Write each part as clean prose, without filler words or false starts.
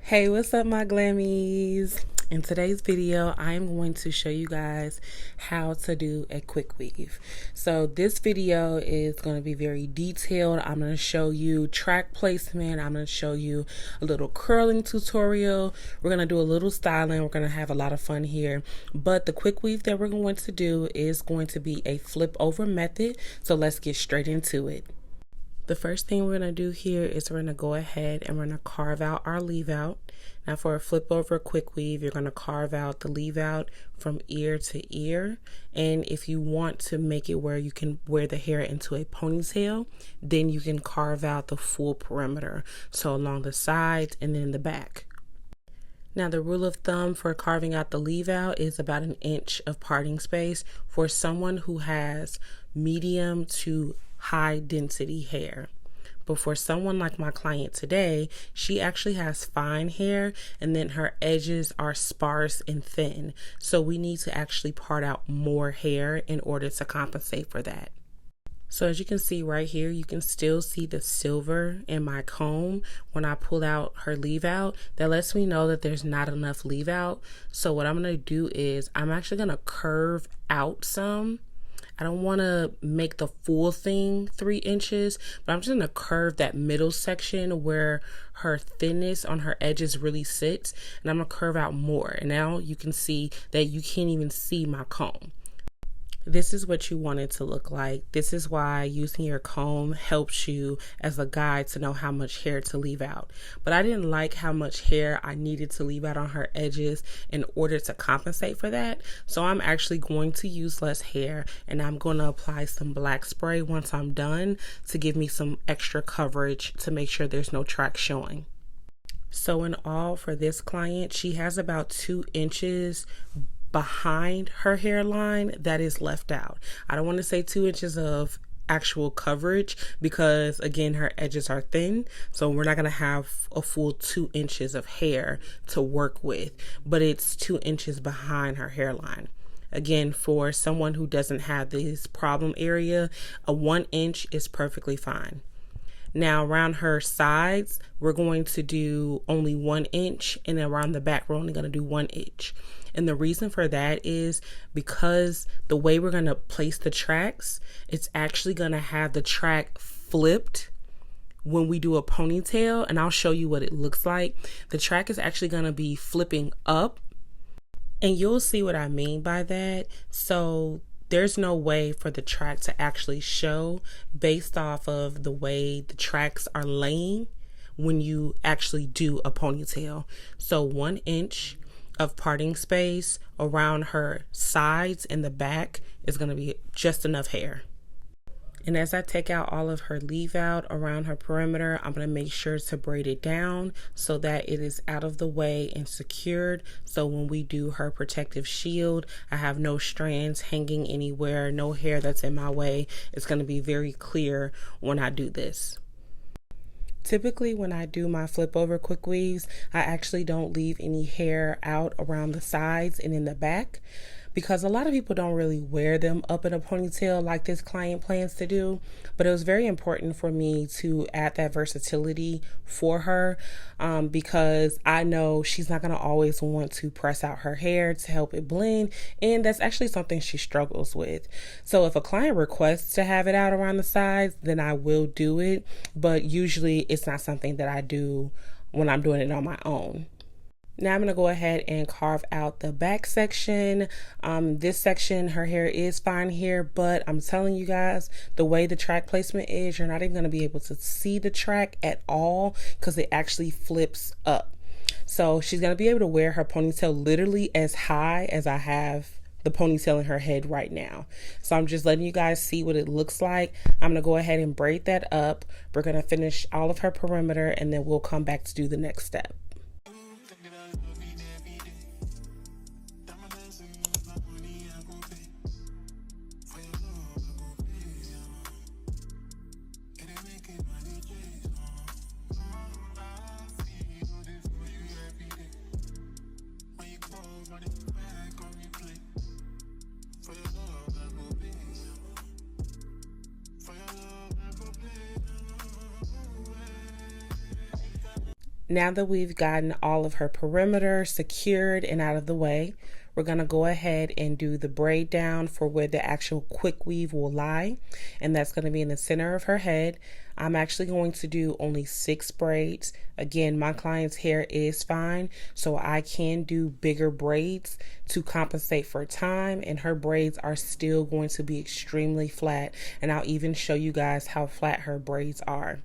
Hey, what's up, my glammies? In today's video, I'm going to show you guys how to do a quick weave. So this video is going to be very detailed. I'm going to show you track placement. I'm going to show you a little curling tutorial. We're going to do a little styling. We're going to have a lot of fun here. But the quick weave that we're going to do is going to be a flip over method. So let's get straight into it. The first thing we're going to do here is we're going to go ahead and we're going to carve out our leave out. Now for a flip over quick weave, you're going to carve out the leave out from ear to ear. And if you want to make it where you can wear the hair into a ponytail, then you can carve out the full perimeter. So along the sides and then the back. Now the rule of thumb for carving out the leave out is about 1 inch of parting space for someone who has medium to high density hair. But for someone like my client today, she actually has fine hair and then her edges are sparse and thin. So we need to actually part out more hair in order to compensate for that. So as you can see right here, you can still see the silver in my comb when I pull out her leave out. That lets me know that there's not enough leave out. So what I'm going to do is I'm actually going to curve out some. I don't want to make the full thing 3 inches, but I'm just going to curve that middle section where her thinness on her edges really sits, and I'm going to curve out more. And now you can see that you can't even see my comb. This is what you want it to look like. This is why using your comb helps you as a guide to know how much hair to leave out. But I didn't like how much hair I needed to leave out on her edges in order to compensate for that. So I'm actually going to use less hair and I'm going to apply some black spray once I'm done to give me some extra coverage to make sure there's no track showing. So in all, for this client, she has about 2 inches behind her hairline that is left out. I don't want to say 2 inches of actual coverage because again her edges are thin, so we're not going to have a full 2 inches of hair to work with, but it's 2 inches behind her hairline. Again, for someone who doesn't have this problem area, a 1 inch is perfectly fine. Now around her sides, we're going to do only 1 inch, and around the back, we're only going to do 1 inch. And the reason for that is because the way we're going to place the tracks, it's actually going to have the track flipped when we do a ponytail, and I'll show you what it looks like. The track is actually going to be flipping up, and you'll see what I mean by that. So there's no way for the track to actually show based off of the way the tracks are laying when you actually do a ponytail. So 1 inch of parting space around her sides and the back is going to be just enough hair. And as I take out all of her leave out around her perimeter, I'm going to make sure to braid it down so that it is out of the way and secured. So when we do her protective shield, I have no strands hanging anywhere, no hair that's in my way. It's going to be very clear when I do this. Typically when I do my flip over quick weaves, I actually don't leave any hair out around the sides and in the back because a lot of people don't really wear them up in a ponytail like this client plans to do. But it was very important for me to add that versatility for her because I know she's not going to always want to press out her hair to help it blend, and that's actually something she struggles with. So if a client requests to have it out around the sides, then I will do it, but usually it's not something that I do when I'm doing it on my own. Now I'm going to go ahead and carve out the back section. This section, her hair is fine here, but I'm telling you guys, the way the track placement is, you're not even going to be able to see the track at all because it actually flips up. So she's going to be able to wear her ponytail literally as high as I have the ponytail in her head right now. So I'm just letting you guys see what it looks like. I'm going to go ahead and braid that up. We're going to finish all of her perimeter and then we'll come back to do the next step. Now that we've gotten all of her perimeter secured and out of the way, we're going to go ahead and do the braid down for where the actual quick weave will lie, and that's going to be in the center of her head. I'm actually going to do only 6 braids. Again, my client's hair is fine, so I can do bigger braids to compensate for time, and her braids are still going to be extremely flat, and I'll even show you guys how flat her braids are.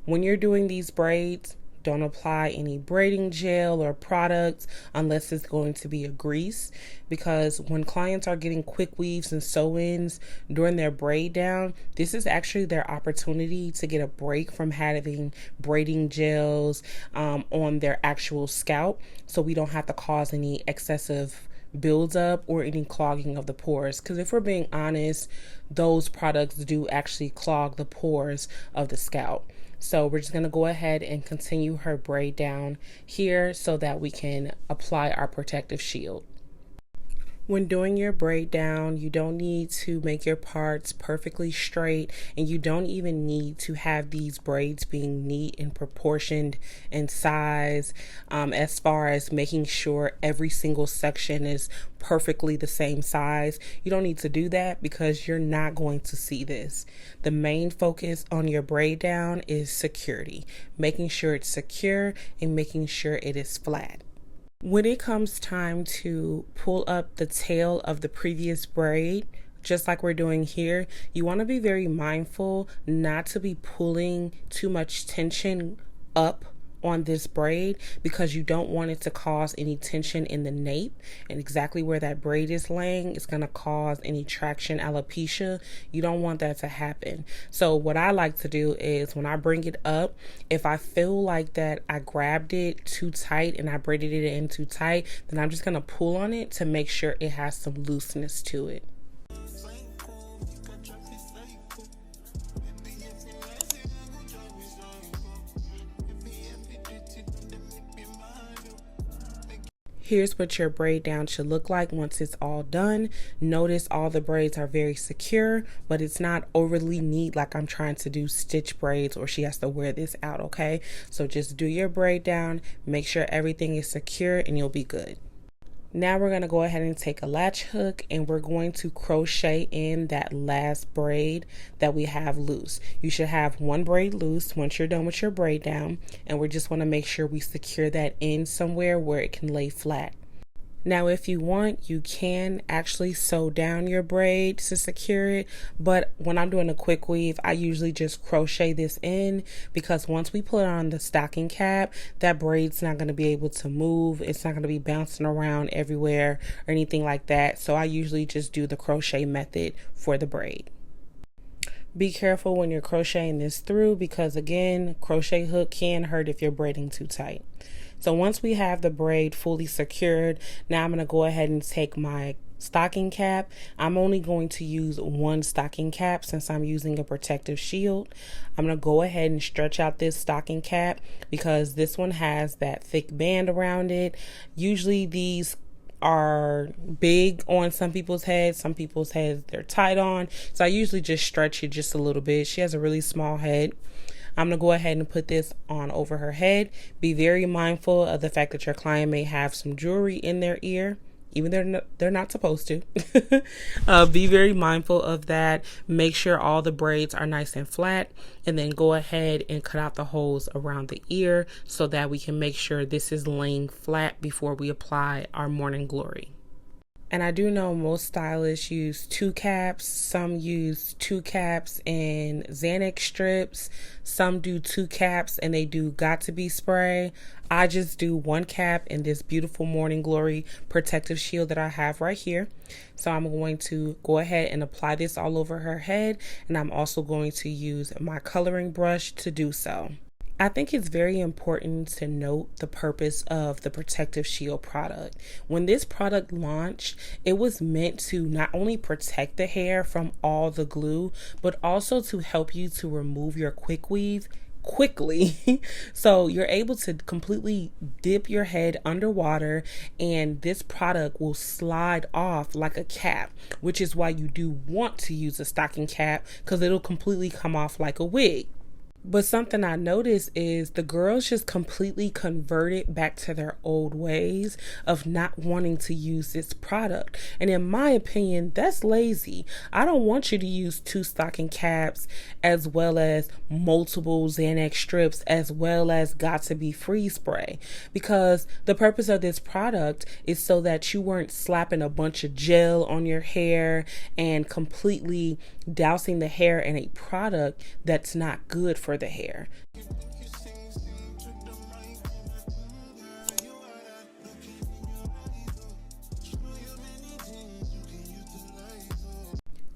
When you're doing these braids, don't apply any braiding gel or products unless it's going to be a grease, because when clients are getting quick weaves and sew-ins during their braid down, this is actually their opportunity to get a break from having braiding gels on their actual scalp, so we don't have to cause any excessive buildup or any clogging of the pores. Because if we're being honest, those products do actually clog the pores of the scalp. So we're just going to go ahead and continue her braid down here so that we can apply our protective shield. When doing your braid down, you don't need to make your parts perfectly straight, and you don't even need to have these braids being neat and proportioned in size, as far as making sure every single section is perfectly the same size. You don't need to do that because you're not going to see this. The main focus on your braid down is security, making sure it's secure and making sure it is flat. When it comes time to pull up the tail of the previous braid, just like we're doing here, you want to be very mindful not to be pulling too much tension up on this braid, because you don't want it to cause any tension in the nape, and exactly where that braid is laying is going to cause any traction alopecia. You don't want that to happen. So what I like to do is when I bring it up, if I feel like that I grabbed it too tight and I braided it in too tight, then I'm just going to pull on it to make sure it has some looseness to it. Here's what your braid down should look like once it's all done. Notice all the braids are very secure, but it's not overly neat like I'm trying to do stitch braids or she has to wear this out, okay? So just do your braid down, make sure everything is secure, and you'll be good. Now we're going to go ahead and take a latch hook and we're going to crochet in that last braid that we have loose. You should have 1 braid loose once you're done with your braid down, and we just want to make sure we secure that in somewhere where it can lay flat. Now, if you want, you can actually sew down your braid to secure it, but when I'm doing a quick weave, I usually just crochet this in, because once we put on the stocking cap, that braid's not going to be able to move. It's not going to be bouncing around everywhere or anything like that. So I usually just do the crochet method for the braid. Be careful when you're crocheting this through, because again, crochet hook can hurt if you're braiding too tight. So once we have the braid fully secured, now I'm going to go ahead and take my stocking cap. I'm only going to use 1 stocking cap since I'm using a protective shield. I'm going to go ahead and stretch out this stocking cap because this one has that thick band around it. Usually these are big on some people's heads. Some people's heads they're tight on. So I usually just stretch it just a little bit. She has a really small head. I'm going to go ahead and put this on over her head. Be very mindful of the fact that your client may have some jewelry in their ear, even they're not supposed to. Be very mindful of that. Make sure all the braids are nice and flat, and then go ahead and cut out the holes around the ear so that we can make sure this is laying flat before we apply our Morning Glory. And I do know most stylists use 2 caps. Some use 2 caps and Xanax strips. Some do 2 caps and they do Got To Be spray. I just do 1 cap in this beautiful Morning Glory protective shield that I have right here. So I'm going to go ahead and apply this all over her head. And I'm also going to use my coloring brush to do so. I think it's very important to note the purpose of the protective shield product. When this product launched, it was meant to not only protect the hair from all the glue, but also to help you to remove your quick weave quickly. So you're able to completely dip your head underwater, and this product will slide off like a cap, which is why you do want to use a stocking cap, because it'll completely come off like a wig. But something I noticed is the girls just completely converted back to their old ways of not wanting to use this product. And in my opinion, that's lazy. I don't want you to use 2 stocking caps as well as multiple Xanax strips as well as Got to Be Free spray, because the purpose of this product is so that you weren't slapping a bunch of gel on your hair and completely dousing the hair in a product that's not good for the hair.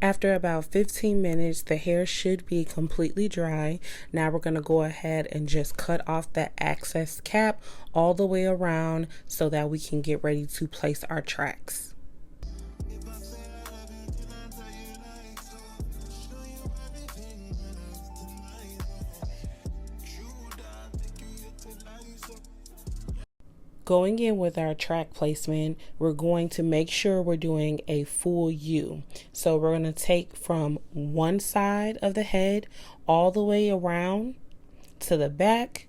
After about 15 minutes, the hair should be completely dry. Now we're going to go ahead and just cut off that excess cap all the way around so that we can get ready to place our tracks. Going in with our track placement, we're going to make sure we're doing a full U. So we're going to take from one side of the head all the way around to the back,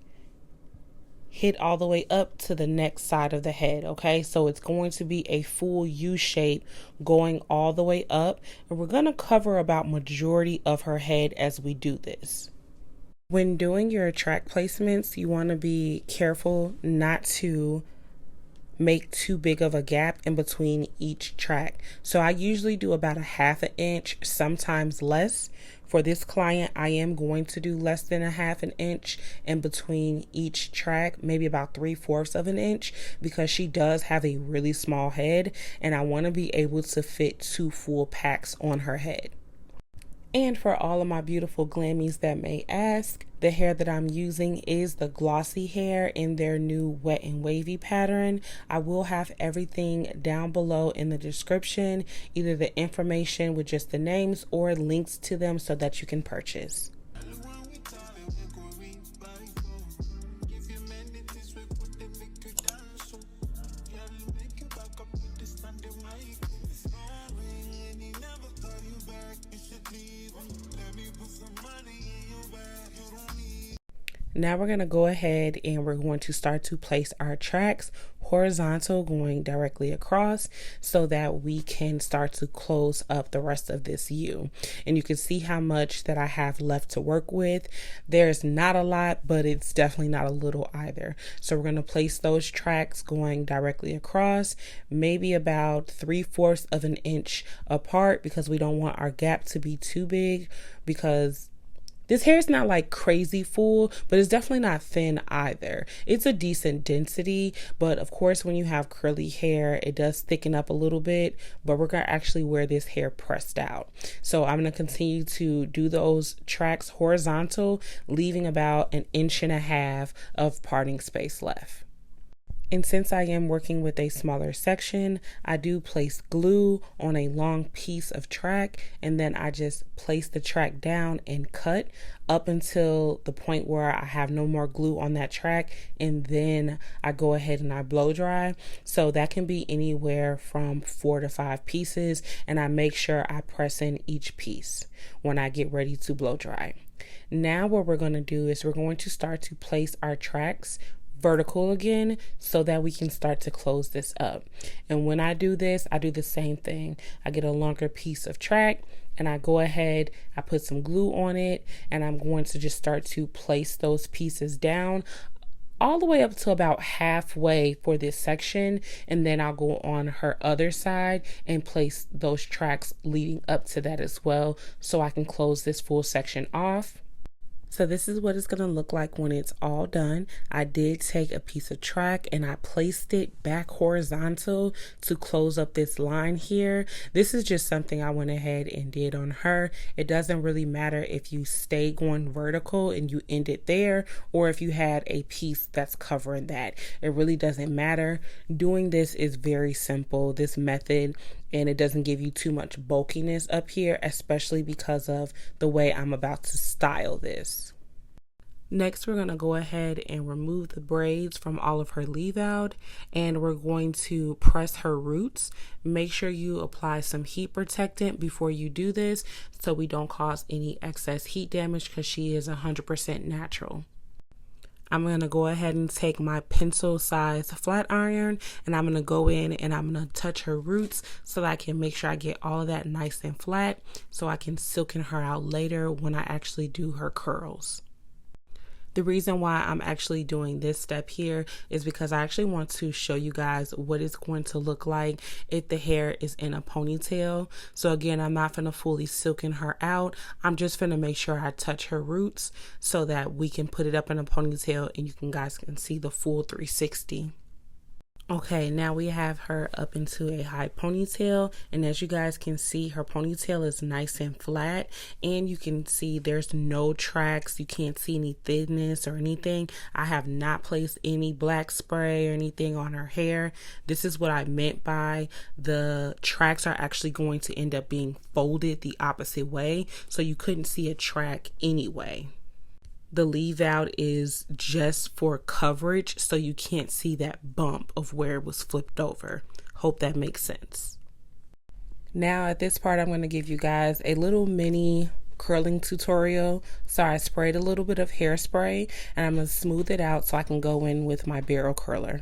hit all the way up to the next side of the head. Okay, so it's going to be a full U shape going all the way up, and we're going to cover about majority of her head as we do this. When doing your track placements, you want to be careful not to make too big of a gap in between each track. So I usually do about a 1/2 inch, sometimes less. For this client, I am going to do less than a 1/2 inch in between each track, maybe about 3/4 of an inch, because she does have a really small head and I want to be able to fit 2 full packs on her head. And for all of my beautiful glammies that may ask, the hair that I'm using is the glossy hair in their new wet and wavy pattern. I will have everything down below in the description, either the information with just the names or links to them so that you can purchase. Now we're going to go ahead and we're going to start to place our tracks horizontal, going directly across, so that we can start to close up the rest of this U. And you can see how much that I have left to work with. There's not a lot, but it's definitely not a little either. So we're going to place those tracks going directly across, maybe about 3/4 of an inch apart, because we don't want our gap to be too big, because this hair is not like crazy full, but it's definitely not thin either. It's a decent density, but of course when you have curly hair, it does thicken up a little bit, but we're gonna actually wear this hair pressed out. So I'm gonna continue to do those tracks horizontal, leaving about 1.5 inches of parting space left. And since I am working with a smaller section, I do place glue on a long piece of track, and then I just place the track down and cut up until the point where I have no more glue on that track, and then I go ahead and I blow dry. So that can be anywhere from 4 to 5 pieces, and I make sure I press in each piece when I get ready to blow dry. Now what we're going to do is we're going to start to place our tracks vertical again so that we can start to close this up. And when I do this, I do the same thing. I get a longer piece of track and I go ahead, I put some glue on it, and I'm going to just start to place those pieces down all the way up to about halfway for this section, and then I'll go on her other side and place those tracks leading up to that as well, so I can close this full section off. So this is what it's going to look like when it's all done. I did take a piece of track and I placed it back horizontal to close up this line here. This is just something I went ahead and did on her. It doesn't really matter if you stay going vertical and you end it there, or if you had a piece that's covering that. It really doesn't matter. Doing this is very simple, this method, and it doesn't give you too much bulkiness up here, especially because of the way I'm about to style this. Next, we're going to go ahead and remove the braids from all of her leave out, and we're going to press her roots. Make sure you apply some heat protectant before you do this so we don't cause any excess heat damage, because she is 100% natural. I'm going to go ahead and take my pencil size flat iron, and I'm going to go in and I'm going to touch her roots so that I can make sure I get all of that nice and flat so I can silken her out later when I actually do her curls. The reason why I'm actually doing this step here is because I actually want to show you guys what it's going to look like if the hair is in a ponytail. So again, I'm not going to fully silken her out. I'm just going to make sure I touch her roots so that we can put it up in a ponytail and you guys can see the full 360. Okay, now we have her up into a high ponytail, and as you guys can see, her ponytail is nice and flat, and you can see there's no tracks. You can't see any thinness or anything. I have not placed any black spray or anything on her hair. This is what I meant by the tracks are actually going to end up being folded the opposite way, so you couldn't see a track anyway. The leave out is just for coverage, so you can't see that bump of where it was flipped over. Hope that makes sense. Now at this part, I'm going to give you guys a little mini curling tutorial. So I sprayed a little bit of hairspray and I'm going to smooth it out so I can go in with my barrel curler.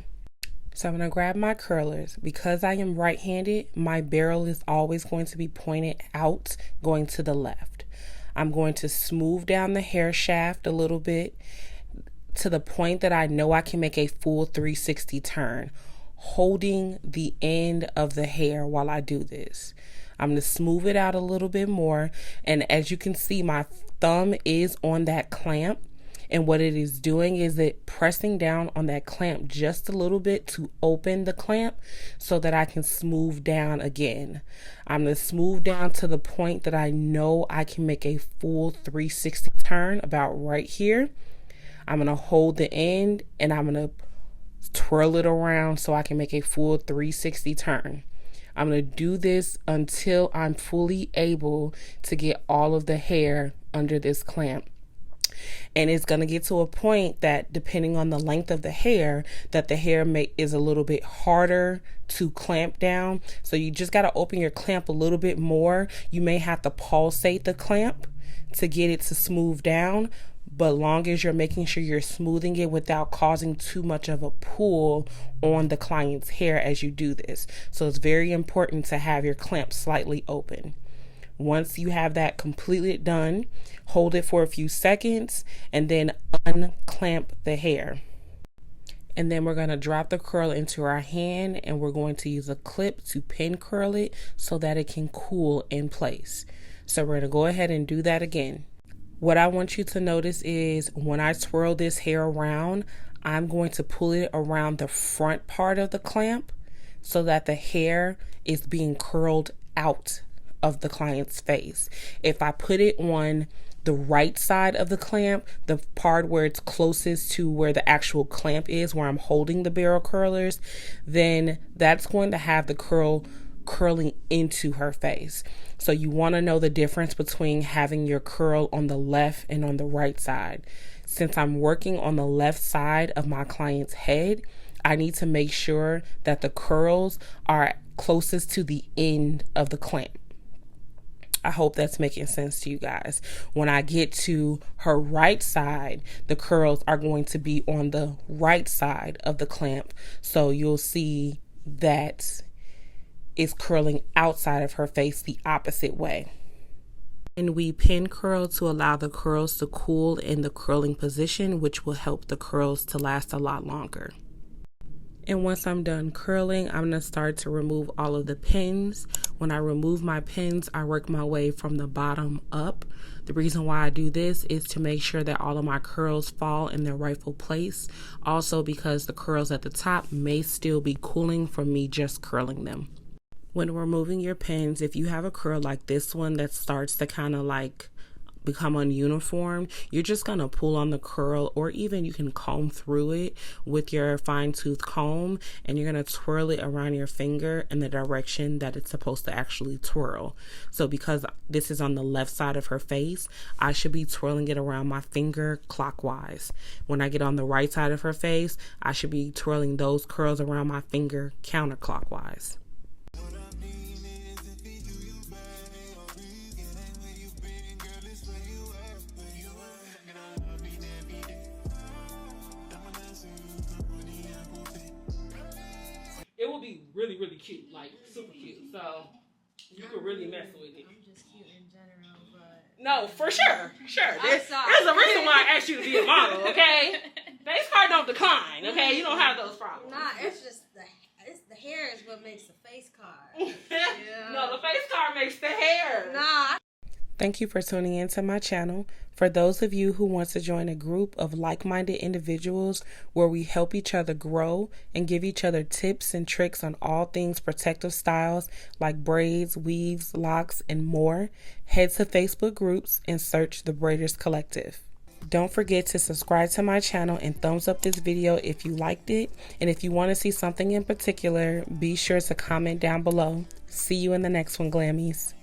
So I'm going to grab my curlers. Because I am right-handed, my barrel is always going to be pointed out, going to the left. I'm going to smooth down the hair shaft a little bit to the point that I know I can make a full 360 turn, holding the end of the hair while I do this. I'm going to smooth it out a little bit more, and as you can see, my thumb is on that clamp, and what it is doing is it pressing down on that clamp just a little bit to open the clamp so that I can smooth down again. I'm going to smooth down to the point that I know I can make a full 360 turn about right here. I'm going to hold the end and I'm going to twirl it around so I can make a full 360 turn. I'm going to do this until I'm fully able to get all of the hair under this clamp. And it's going to get to a point that, depending on the length of the hair, that the hair is a little bit harder to clamp down. So you just got to open your clamp a little bit more. You may have to pulsate the clamp to get it to smooth down, but long as you're making sure you're smoothing it without causing too much of a pull on the client's hair as you do this. So it's very important to have your clamp slightly open. Once you have that completely done, hold it for a few seconds and then unclamp the hair. And then we're going to drop the curl into our hand and we're going to use a clip to pin curl it so that it can cool in place. So we're going to go ahead and do that again. What I want you to notice is when I twirl this hair around, I'm going to pull it around the front part of the clamp so that the hair is being curled out of the client's face. If I put it on the right side of the clamp, the part where it's closest to where the actual clamp is, where I'm holding the barrel curlers, then that's going to have the curl curling into her face. So you want to know the difference between having your curl on the left and on the right side. Since I'm working on the left side of my client's head, I need to make sure that the curls are closest to the end of the clamp. I hope that's making sense to you guys. When I get to her right side, the curls are going to be on the right side of the clamp. So you'll see that it's curling outside of her face the opposite way. And we pin curl to allow the curls to cool in the curling position, which will help the curls to last a lot longer. And once I'm done curling, I'm going to start to remove all of the pins. When I remove my pins, I work my way from the bottom up. The reason why I do this is to make sure that all of my curls fall in their rightful place. Also because the curls at the top may still be cooling from me just curling them. When removing your pins, if you have a curl like this one that starts to kind of like become ununiform, you're just gonna pull on the curl, or even you can comb through it with your fine tooth comb, and you're gonna twirl it around your finger in the direction that it's supposed to actually twirl. So because this is on the left side of her face, I should be twirling it around my finger clockwise. When I get on the right side of her face, I should be twirling those curls around my finger counterclockwise. It will be really, really cute, like super cute. So you could really mess with it. I'm just cute in general, but no, for sure, There's a reason why I asked you to be a model, okay? Face card don't decline, okay? You don't have those problems. Nah, it's just the hair is what makes the face card. Yeah. No, the face card makes the hair. Nah. Thank you for tuning into my channel. For those of you who want to join a group of like-minded individuals where we help each other grow and give each other tips and tricks on all things protective styles like braids, weaves, locks, and more, head to Facebook groups and search the Braiders Collective. Don't forget to subscribe to my channel and thumbs up this video if you liked it. And if you want to see something in particular, be sure to comment down below. See you in the next one, Glammies.